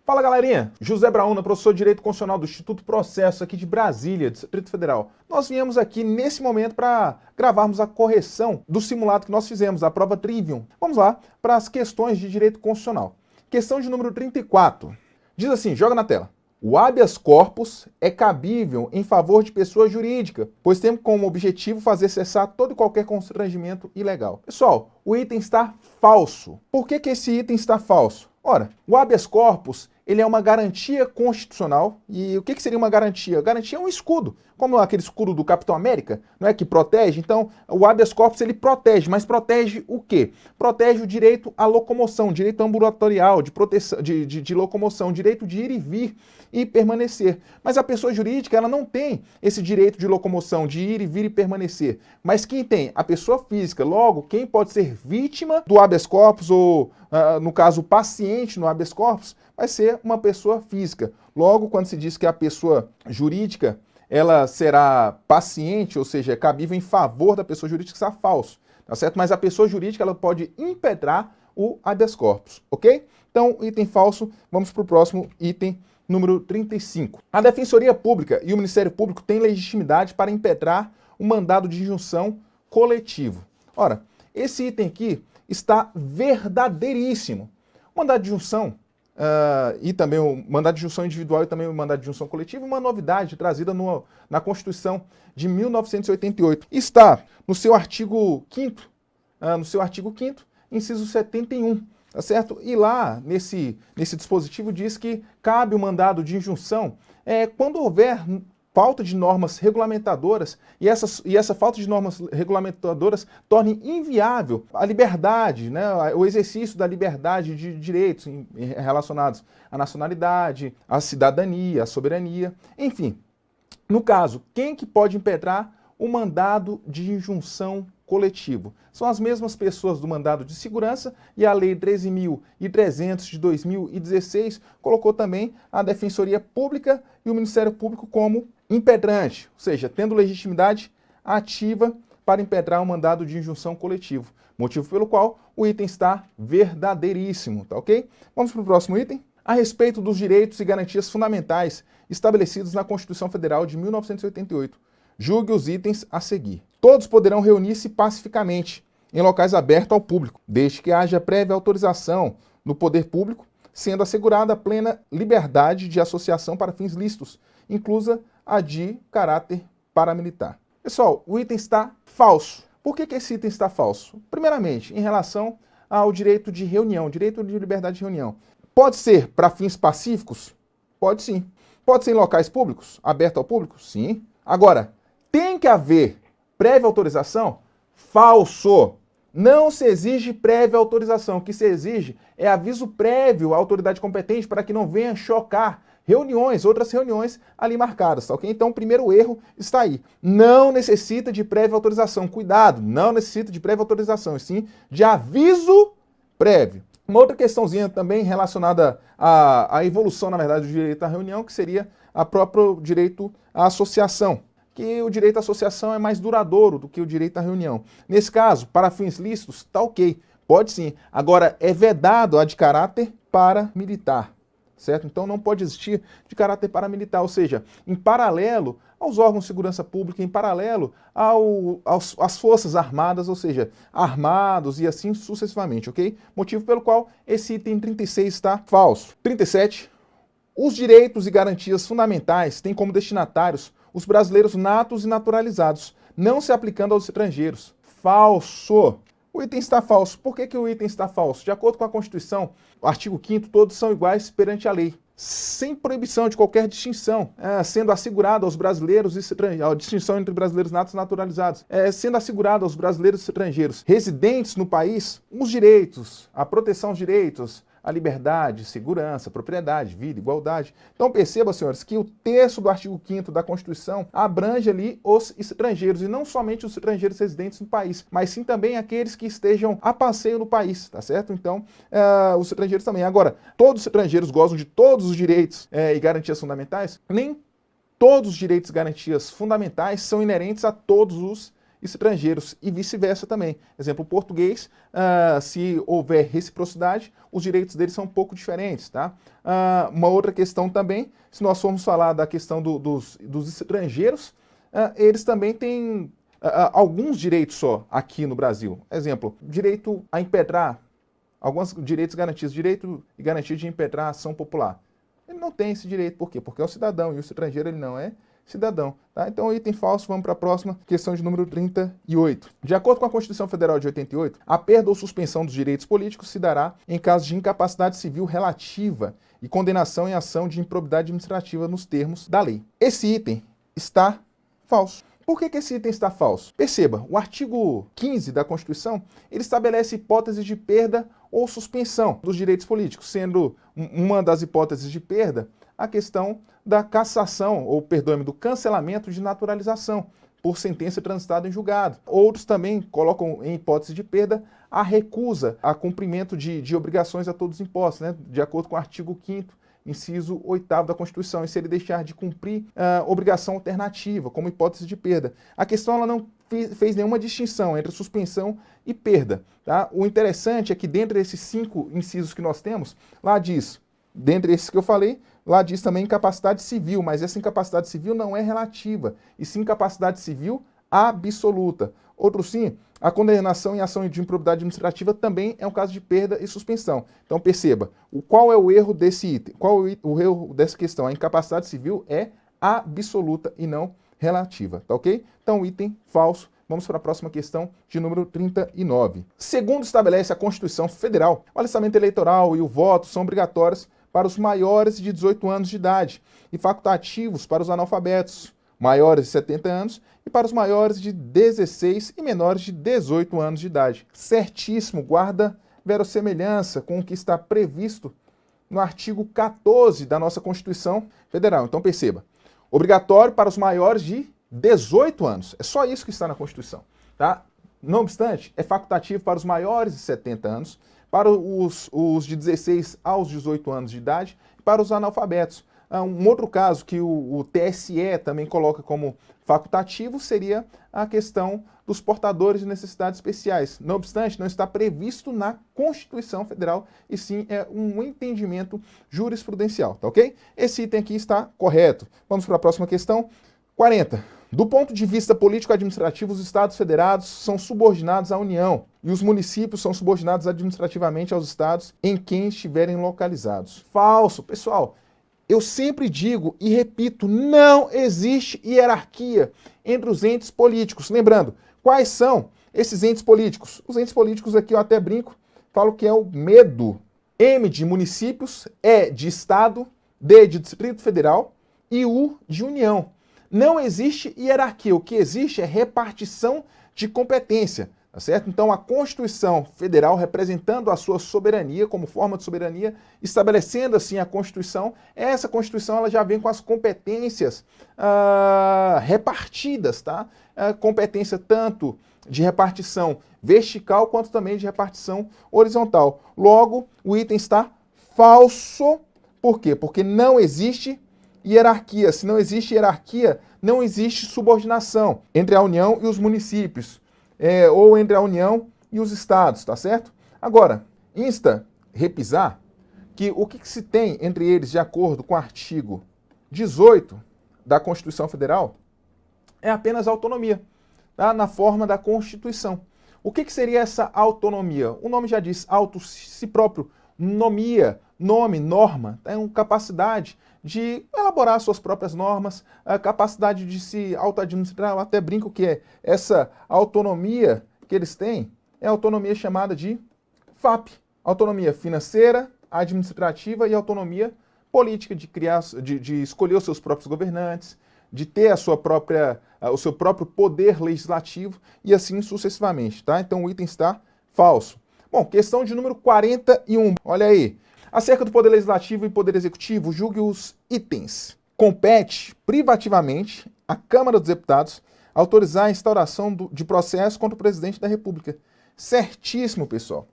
Fala galerinha, José Brauna, professor de Direito Constitucional do Instituto Processo aqui de Brasília, Distrito Federal. Nós viemos aqui nesse momento para gravarmos a correção do simulado que nós fizemos, a prova Trivium. Vamos lá para as questões de Direito Constitucional. Questão de número 34. Diz assim, joga na tela. O habeas corpus é cabível em favor de pessoa jurídica, pois tem como objetivo fazer cessar todo e qualquer constrangimento ilegal. Pessoal, o item está falso. Por que esse item está falso? Ora, o habeas corpus ele é uma garantia constitucional. E o que seria uma garantia? Garantia é um escudo, como aquele escudo do Capitão América, não é, que protege. Então, o habeas corpus ele protege, mas protege o quê? Protege o direito à locomoção, direito ambulatorial, de proteção, de locomoção, direito de ir e vir e permanecer. Mas a pessoa jurídica ela não tem esse direito de locomoção, de ir e vir e permanecer. Mas quem tem? A pessoa física. Logo, quem pode ser vítima do habeas corpus ou, no caso, o paciente no habeas corpus, vai ser uma pessoa física. Logo, quando se diz que a pessoa jurídica ela será paciente, ou seja, é cabível em favor da pessoa jurídica, está falso, tá certo? Mas a pessoa jurídica ela pode impetrar o habeas corpus, ok? Então, item falso, vamos para o próximo item, número 35. A Defensoria Pública e o Ministério Público têm legitimidade para impetrar o mandado de injunção coletivo. Ora, esse item aqui está verdadeiríssimo. O mandado de injunção e também o mandado de injunção individual e também o mandado de injunção coletiva, uma novidade trazida na Constituição de 1988. Está no seu artigo 5º, inciso 71, tá certo? E lá, nesse dispositivo, diz que cabe o mandado de injunção quando houver falta de normas regulamentadoras e essa falta de normas regulamentadoras torne inviável a liberdade, né, o exercício da liberdade de direitos relacionados à nacionalidade, à cidadania, à soberania, enfim. No caso, quem que pode impetrar o mandado de injunção coletivo? São as mesmas pessoas do mandado de segurança e a Lei 13.300 de 2016 colocou também a Defensoria Pública e o Ministério Público como impetrante, ou seja, tendo legitimidade ativa para impetrar o mandado de injunção coletivo, motivo pelo qual o item está verdadeiríssimo, tá ok? Vamos para o próximo item. A respeito dos direitos e garantias fundamentais estabelecidos na Constituição Federal de 1988, julgue os itens a seguir. Todos poderão reunir-se pacificamente em locais abertos ao público, desde que haja prévia autorização do poder público, sendo assegurada a plena liberdade de associação para fins lícitos, inclusa a de caráter paramilitar. Pessoal, o item está falso. Por que esse item está falso? Primeiramente, em relação ao direito de reunião, direito de liberdade de reunião. Pode ser para fins pacíficos? Pode sim. Pode ser em locais públicos? Aberto ao público? Sim. Agora, tem que haver prévia autorização? Falso. Não se exige prévia autorização. O que se exige é aviso prévio à autoridade competente para que não venha chocar outras reuniões ali marcadas, tá ok? Então, o primeiro erro está aí. Não necessita de prévia autorização. Cuidado, não necessita de prévia autorização, e sim de aviso prévio. Uma outra questãozinha também relacionada à evolução, na verdade, do direito à reunião, que seria o próprio direito à associação, que o direito à associação é mais duradouro do que o direito à reunião. Nesse caso, para fins lícitos, tá ok, pode sim. Agora, é vedado a de caráter paramilitar, certo? Então não pode existir de caráter paramilitar, ou seja, em paralelo aos órgãos de segurança pública, em paralelo às forças armadas, ou seja, armados e assim sucessivamente, ok? Motivo pelo qual esse item 36 está falso. 37. Os direitos e garantias fundamentais têm como destinatários os brasileiros natos e naturalizados, não se aplicando aos estrangeiros. Falso. O item está falso. Por que o item está falso? De acordo com a Constituição, o artigo 5º, todos são iguais perante a lei, sem proibição de qualquer distinção, sendo assegurado aos brasileiros e estrangeiros, a distinção entre brasileiros natos e naturalizados, sendo assegurado aos brasileiros e estrangeiros residentes no país os direitos, a proteção aos direitos, a liberdade, segurança, propriedade, vida, igualdade. Então perceba, senhores, que o texto do artigo 5º da Constituição abrange ali os estrangeiros, e não somente os estrangeiros residentes no país, mas sim também aqueles que estejam a passeio no país, tá certo? Então, os estrangeiros também. Agora, todos os estrangeiros gozam de todos os direitos e garantias fundamentais? Nem todos os direitos e garantias fundamentais são inerentes a todos os estrangeiros e vice-versa também. Exemplo, o português, se houver reciprocidade, os direitos deles são um pouco diferentes, tá? Uma outra questão também, se nós formos falar da questão dos estrangeiros, eles também têm alguns direitos só aqui no Brasil. Exemplo, direito a impetrar, alguns direitos garantidos, direito e garantia de impetrar a ação popular. Ele não tem esse direito, por quê? Porque é um cidadão e o estrangeiro ele não é cidadão. Tá? Então, item falso, vamos para a próxima, questão de número 38. De acordo com a Constituição Federal de 88, a perda ou suspensão dos direitos políticos se dará em caso de incapacidade civil relativa e condenação em ação de improbidade administrativa nos termos da lei. Esse item está falso. Por que esse item está falso? Perceba, o artigo 15 da Constituição, ele estabelece hipóteses de perda ou suspensão dos direitos políticos, sendo uma das hipóteses de perda a questão da cassação, ou perdoe-me, do cancelamento de naturalização por sentença transitada em julgado. Outros também colocam em hipótese de perda a recusa a cumprimento de obrigações a todos os impostos, né? De acordo com o artigo 5º, inciso 8º da Constituição, e se ele deixar de cumprir obrigação alternativa, como hipótese de perda. A questão ela não fez nenhuma distinção entre suspensão e perda. Tá? O interessante é que dentre esses 5 incisos que nós temos, lá diz, dentre esses que eu falei, lá diz também incapacidade civil, mas essa incapacidade civil não é relativa, e sim incapacidade civil absoluta. Outro sim, a condenação em ação de improbidade administrativa também é um caso de perda e suspensão. Então perceba, qual é o erro desse item? Qual é o erro dessa questão? A incapacidade civil é absoluta e não relativa, tá ok? Então item falso. Vamos para a próxima questão de número 39. Segundo estabelece a Constituição Federal, o alistamento eleitoral e o voto são obrigatórios para os maiores de 18 anos de idade e facultativos para os analfabetos, maiores de 70 anos, e para os maiores de 16 e menores de 18 anos de idade. Certíssimo, guarda verossemelhança com o que está previsto no artigo 14 da nossa Constituição Federal. Então perceba, obrigatório para os maiores de 18 anos. É só isso que está na Constituição. Tá? Não obstante, é facultativo para os maiores de 70 anos, para os de 16 aos 18 anos de idade e para os analfabetos. Um outro caso que o TSE também coloca como facultativo seria a questão dos portadores de necessidades especiais. Não obstante, não está previsto na Constituição Federal, e sim é um entendimento jurisprudencial, tá ok? Esse item aqui está correto. Vamos para a próxima questão. 40. Do ponto de vista político-administrativo, os estados federados são subordinados à União e os municípios são subordinados administrativamente aos estados em quem estiverem localizados. Falso, pessoal. Eu sempre digo e repito, não existe hierarquia entre os entes políticos. Lembrando, quais são esses entes políticos? Os entes políticos aqui eu até brinco, falo que é o medo. M de municípios, E de estado, D de Distrito Federal e U de União. Não existe hierarquia, o que existe é repartição de competência. Tá certo? Então, a Constituição Federal, representando a sua soberania como forma de soberania, estabelecendo assim a Constituição, essa Constituição ela já vem com as competências repartidas, tá? Competência tanto de repartição vertical quanto também de repartição horizontal. Logo, o item está falso. Por quê? Porque não existe hierarquia. Se não existe hierarquia, não existe subordinação entre a União e os municípios. Ou entre a União e os estados, tá certo? Agora, insta repisar que o que se tem entre eles, de acordo com o artigo 18 da Constituição Federal, é apenas autonomia, tá? Na forma da Constituição. O que seria essa autonomia? O nome já diz, auto, si próprio, nomia, nome, norma, é uma capacidade de elaborar suas próprias normas, a capacidade de se auto-administrar. Eu até brinco que essa autonomia que eles têm é a autonomia chamada de FAP, autonomia financeira, administrativa e autonomia política, de criar, de escolher os seus próprios governantes, de ter o seu próprio poder legislativo e assim sucessivamente, tá? Então o item está falso. Bom, questão de número 41, olha aí. Acerca do Poder Legislativo e Poder Executivo, julgue os itens. Compete privativamente à Câmara dos Deputados autorizar a instauração de processo contra o Presidente da República. Certíssimo, pessoal.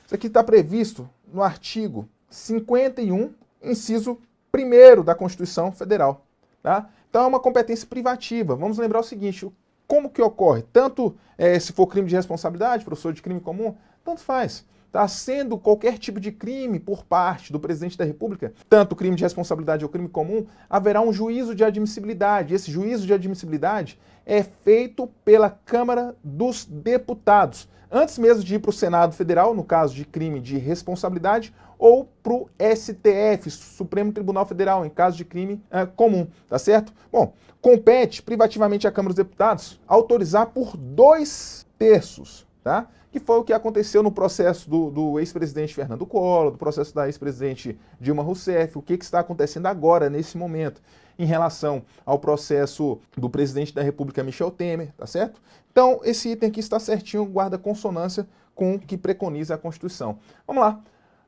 Isso aqui está previsto no artigo 51, inciso 1º da Constituição Federal. Tá? Então é uma competência privativa. Vamos lembrar o seguinte, como que ocorre? Tanto se for crime de responsabilidade, professor, de crime comum, tanto faz. Tá sendo qualquer tipo de crime por parte do presidente da República, tanto crime de responsabilidade ou crime comum, haverá um juízo de admissibilidade. Esse juízo de admissibilidade é feito pela Câmara dos Deputados, antes mesmo de ir para o Senado Federal, no caso de crime de responsabilidade, ou para o STF, Supremo Tribunal Federal, em caso de crime comum, tá certo? Bom, compete privativamente à Câmara dos Deputados autorizar por 2/3, tá? Que foi o que aconteceu no processo do ex-presidente Fernando Collor, do processo da ex-presidente Dilma Rousseff, o que está acontecendo agora, nesse momento, em relação ao processo do presidente da República, Michel Temer, tá certo? Então, esse item aqui está certinho, guarda consonância com o que preconiza a Constituição. Vamos lá.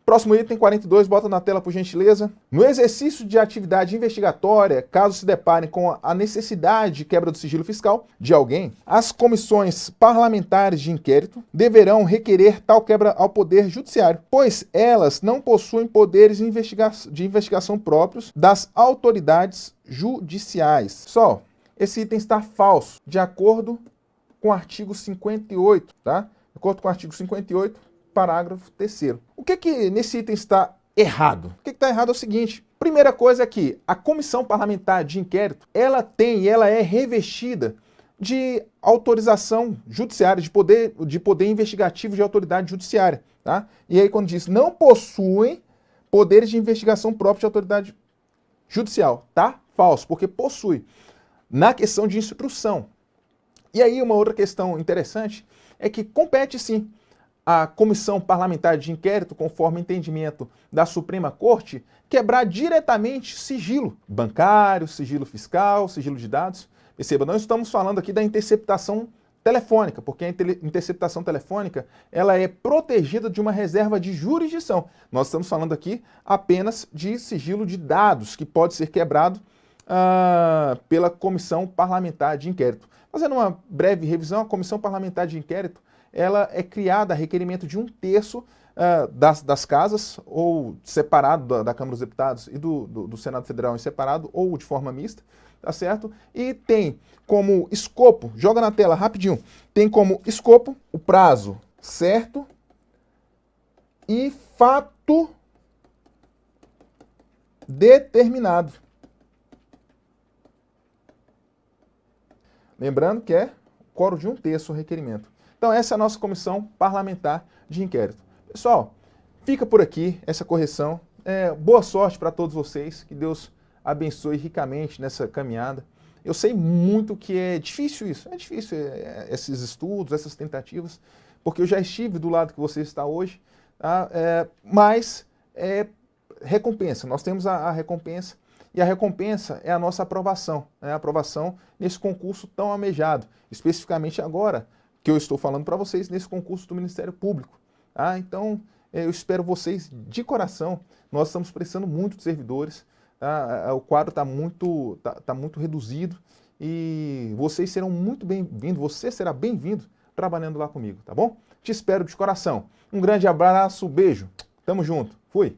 Próximo item, 42, bota na tela, por gentileza. No exercício de atividade investigatória, caso se deparem com a necessidade de quebra do sigilo fiscal de alguém, as comissões parlamentares de inquérito deverão requerer tal quebra ao Poder Judiciário, pois elas não possuem poderes de investigação próprios das autoridades judiciais. Só, esse item está falso, de acordo com o artigo 58, tá? De acordo com o artigo 58, parágrafo 3º. O que nesse item está errado? O que está errado é o seguinte: primeira coisa é que a comissão parlamentar de inquérito, ela é revestida de autorização judiciária, de poder investigativo de autoridade judiciária, tá? E aí quando diz não possuem poderes de investigação próprios de autoridade judicial, tá? Falso, porque possui. Na questão de instrução. E aí uma outra questão interessante é que compete sim a comissão parlamentar de inquérito, conforme entendimento da Suprema Corte, quebrar diretamente sigilo bancário, sigilo fiscal, sigilo de dados. Perceba, nós estamos falando aqui da interceptação telefônica, porque a interceptação telefônica ela é protegida de uma reserva de jurisdição. Nós estamos falando aqui apenas de sigilo de dados, que pode ser quebrado pela comissão parlamentar de inquérito. Fazendo uma breve revisão, a comissão parlamentar de inquérito ela é criada a requerimento de 1/3 das casas, ou separado da Câmara dos Deputados e do Senado Federal em separado, ou de forma mista, tá certo? E tem como escopo, joga na tela rapidinho, tem como escopo o prazo certo e fato determinado. Lembrando que é quórum de 1/3 o requerimento. Então essa é a nossa comissão parlamentar de inquérito. Pessoal, fica por aqui essa correção. Boa sorte para todos vocês, que Deus abençoe ricamente nessa caminhada. Eu sei muito que é difícil isso, esses estudos, essas tentativas, porque eu já estive do lado que você está hoje, tá? Mas recompensa, nós temos a recompensa, e a recompensa é a nossa aprovação, a aprovação nesse concurso tão almejado, especificamente agora, que eu estou falando para vocês nesse concurso do Ministério Público. Tá? Então, eu espero vocês de coração. Nós estamos precisando muito de servidores. Tá? O quadro está muito reduzido e vocês serão muito bem-vindos, você será bem-vindo trabalhando lá comigo, tá bom? Te espero de coração. Um grande abraço, beijo. Tamo junto. Fui.